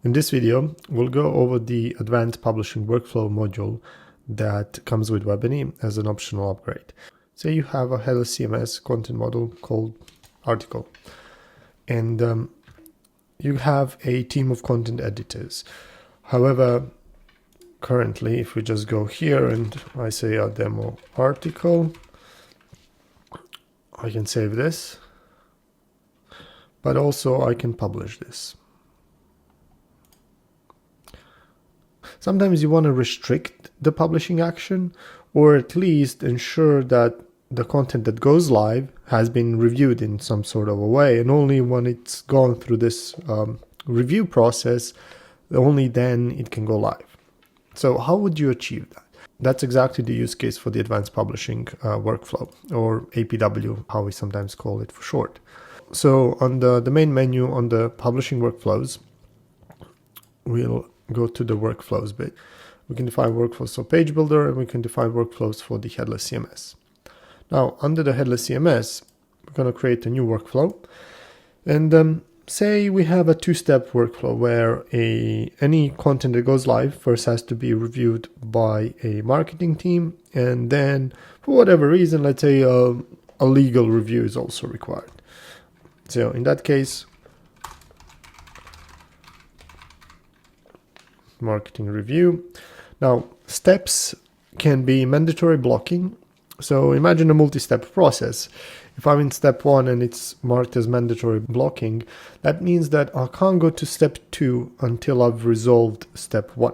In this video, we'll go over the advanced publishing workflow module that comes with Webany as an optional upgrade. Say you have a Headless CMS content model called article, and you have a team of content editors. However, currently, if we just go here and I say a demo article, I can save this, but also I can publish this. Sometimes you want to restrict the publishing action, or at least ensure that the content that goes live has been reviewed in some sort of a way, and only when it's gone through this review process, only then it can go live. So how would you achieve that? That's exactly the use case for the advanced publishing workflow, or APW, how we sometimes call it for short. So on the main menu on the publishing workflows, we'll go to the workflows bit. We can define workflows for page builder, and we can define workflows for the headless CMS. Now, under the headless CMS, we're going to create a new workflow. And say we have a two-step workflow where any content that goes live first has to be reviewed by a marketing team, and then for whatever reason, let's say a legal review is also required. So in that case, marketing review. Now, steps can be mandatory blocking. So imagine a multi-step process. If I'm in step 1 and it's marked as mandatory blocking, that means that I can't go to step 2 until I've resolved step 1.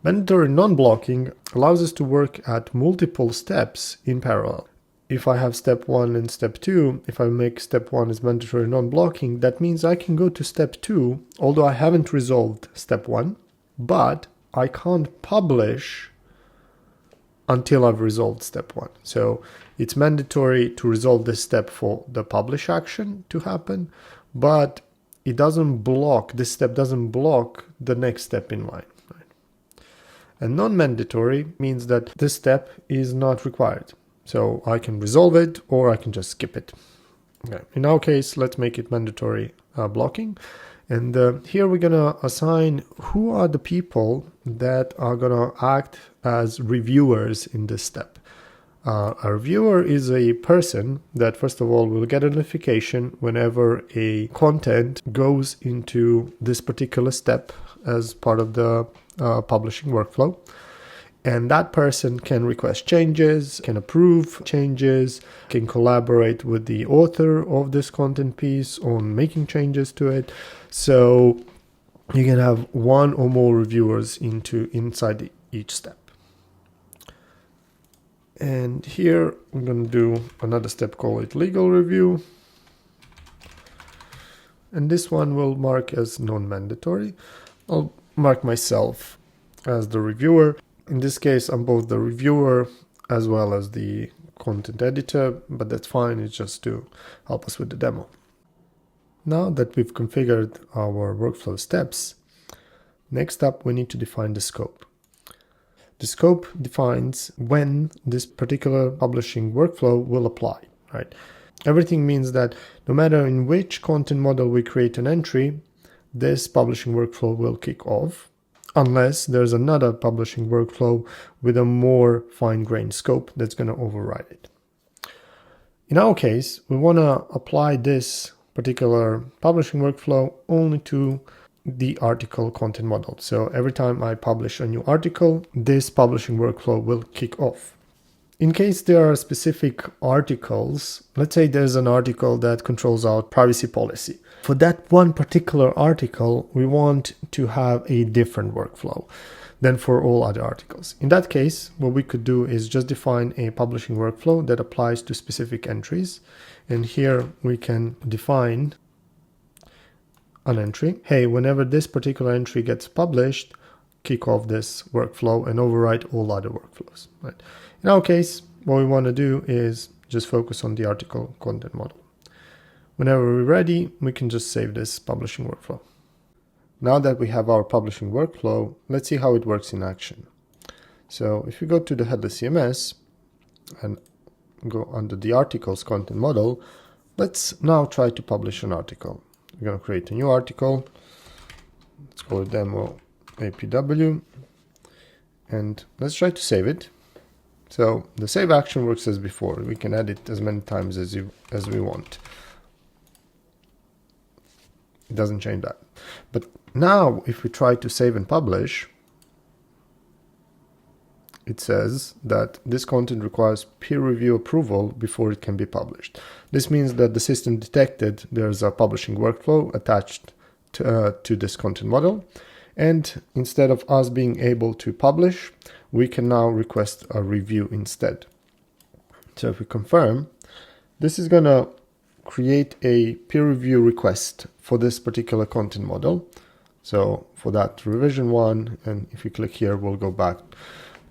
Mandatory non-blocking allows us to work at multiple steps in parallel. If I have step 1 and step 2, if I make step 1 as mandatory non-blocking, that means I can go to step 2, although I haven't resolved step 1, but I can't publish until I've resolved step 1. So it's mandatory to resolve this step for the publish action to happen, but it doesn't block, this step doesn't block the next step in line. Right? And non-mandatory means that this step is not required. So I can resolve it, or I can just skip it. Okay. In our case, let's make it mandatory blocking. And here we're going to assign who are the people that are going to act as reviewers in this step. A reviewer is a person that, first of all, will get a notification whenever a content goes into this particular step as part of the publishing workflow. And that person can request changes, can approve changes, can collaborate with the author of this content piece on making changes to it. So you can have one or more reviewers inside each step. And here I'm going to do another step, call it legal review. And this one will mark as non-mandatory. I'll mark myself as the reviewer. In this case, I'm both the reviewer as well as the content editor, but that's fine, it's just to help us with the demo. Now that we've configured our workflow steps, next up we need to define the scope. The scope defines when this particular publishing workflow will apply, right? Everything means that no matter in which content model we create an entry, this publishing workflow will kick off, unless there's another publishing workflow with a more fine-grained scope that's going to override it. In our case, we want to apply this particular publishing workflow only to the article content model. So every time I publish a new article, this publishing workflow will kick off. In case there are specific articles, let's say there's an article that controls our privacy policy. For that one particular article, we want to have a different workflow than for all other articles. In that case, what we could do is just define a publishing workflow that applies to specific entries. And here we can define an entry. Hey, whenever this particular entry gets published, kick off this workflow and override all other workflows. Right? In our case, what we want to do is just focus on the article content model. Whenever we're ready, we can just save this publishing workflow. Now that we have our publishing workflow, let's see how it works in action. So if we go to the headless CMS and go under the articles content model, let's now try to publish an article. We're going to create a new article. Let's call it demo APW, and let's try to save it. So the save action works as before. We can edit as many times as we want. It doesn't change that. But now if we try to save and publish, it says that this content requires peer review approval before it can be published. This means that the system detected there's a publishing workflow attached to this content model. And instead of us being able to publish, we can now request a review instead. So if we confirm, this is going to create a peer review request for this particular content model. So for that revision one, and if you click here, we'll go back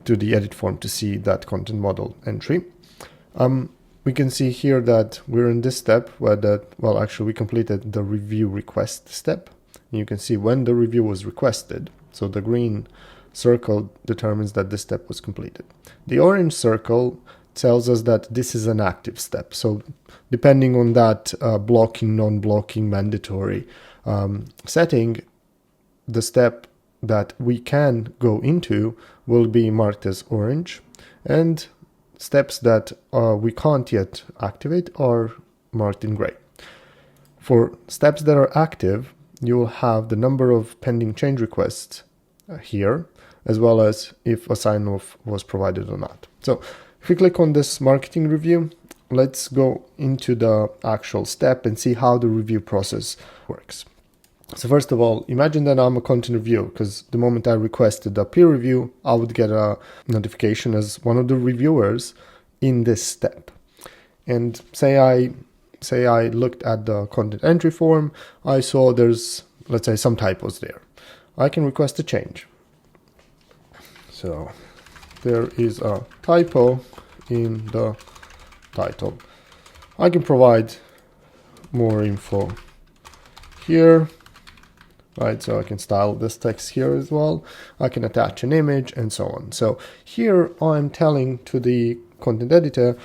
to the edit form to see that content model entry. We can see here that we're in this step where actually we completed the review request step. You can see when the review was requested. So the green circle determines that this step was completed. The orange circle tells us that this is an active step. So depending on that blocking, non-blocking, mandatory setting, the step that we can go into will be marked as orange, and steps that we can't yet activate are marked in gray. For steps that are active, you will have the number of pending change requests here, as well as if a sign-off was provided or not. So if we click on this marketing review, let's go into the actual step and see how the review process works. So first of all, imagine that I'm a content reviewer, because the moment I requested a peer review, I would get a notification as one of the reviewers in this step. And say I looked at the content entry form, I saw there's, let's say, some typos there. I can request a change. So there is a typo in the title. I can provide more info here. Right, so I can style this text here as well. I can attach an image and so on. So here I'm telling to the content editor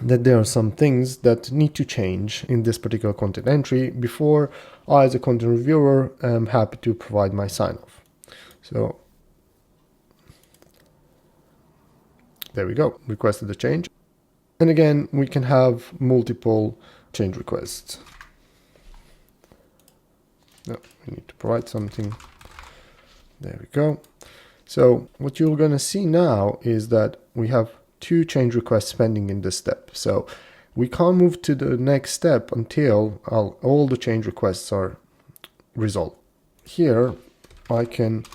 that there are some things that need to change in this particular content entry before I, as a content reviewer, am happy to provide my sign-off. So there we go, requested a change. And again, we can have multiple change requests. No, we need to provide something. There we go. So what you're going to see now is that we have 2 change requests pending in this step. So we can't move to the next step until all the change requests are resolved. Here I can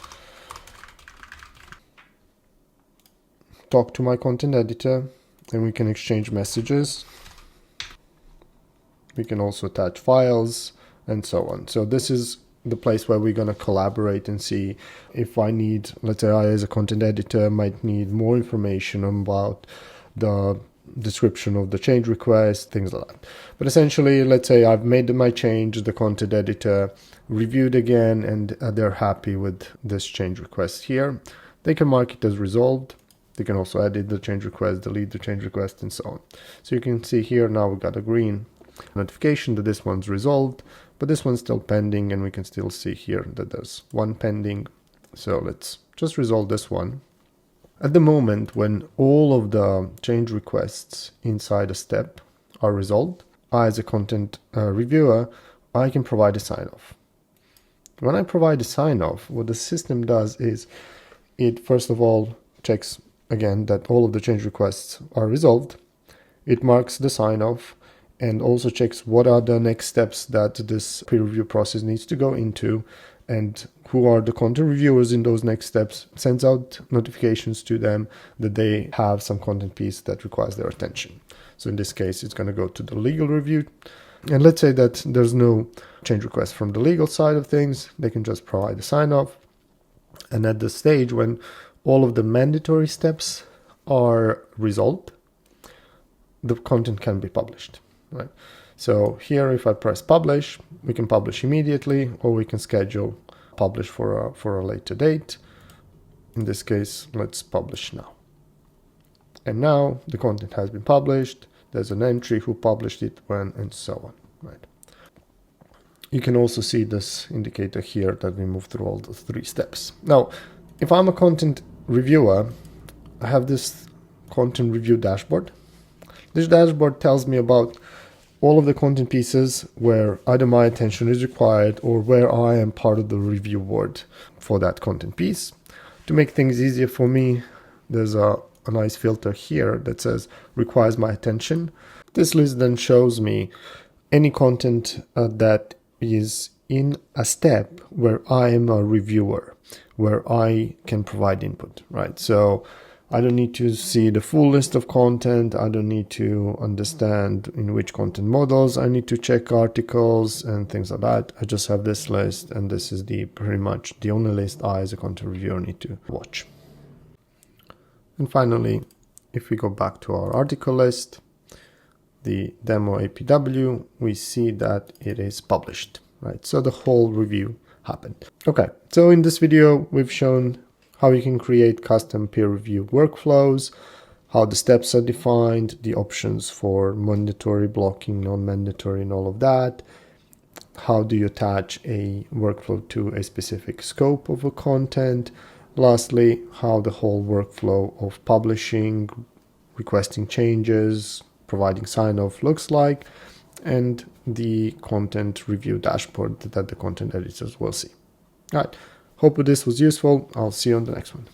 talk to my content editor and we can exchange messages. We can also attach files and so on. So this is the place where we're going to collaborate and see if I need, let's say I as a content editor might need more information about the description of the change request, things like that. But essentially, let's say I've made my change, the content editor reviewed again, and they're happy with this change request here. They can mark it as resolved. They can also edit the change request, delete the change request, and so on. So you can see here now we've got a green notification that this one's resolved, but this one's still pending, and we can still see here that there's one pending. So let's just resolve this one. At the moment, when all of the change requests inside a step are resolved, I, as a content reviewer, I can provide a sign-off. When I provide a sign-off, what the system does is it first of all checks again that all of the change requests are resolved. It marks the sign-off and also checks what are the next steps that this peer review process needs to go into, and who are the content reviewers in those next steps, sends out notifications to them that they have some content piece that requires their attention. So in this case, it's going to go to the legal review. And let's say that there's no change request from the legal side of things. They can just provide a sign-off. And at the stage when all of the mandatory steps are resolved, the content can be published. Right. So here, if I press publish, we can publish immediately, or we can schedule publish for a later date. In this case, let's publish now. And now the content has been published. There's an entry who published it when, and so on. Right. You can also see this indicator here that we move through all the 3 steps. Now, if I'm a content reviewer, I have this content review dashboard. This dashboard tells me about all of the content pieces where either my attention is required or where I am part of the review board for that content piece. To make things easier for me, there's a nice filter here that says requires my attention. This list then shows me any content that is in a step where I am a reviewer, where I can provide input, right? So I don't need to see the full list of content. I don't need to understand in which content models I need to check articles and things like that. I just have this list, and this is pretty much the only list I as a content reviewer need to watch. And finally, if we go back to our article list, the demo APW, we see that it is published, right? So the whole review happened. Okay, so in this video, we've shown how you can create custom peer review workflows, how the steps are defined, the options for mandatory, blocking, non-mandatory, and all of that. How do you attach a workflow to a specific scope of a content? Lastly, how the whole workflow of publishing, requesting changes, providing sign-off looks like, and the content review dashboard that the content editors will see. All right. Hope this was useful. I'll see you on the next one.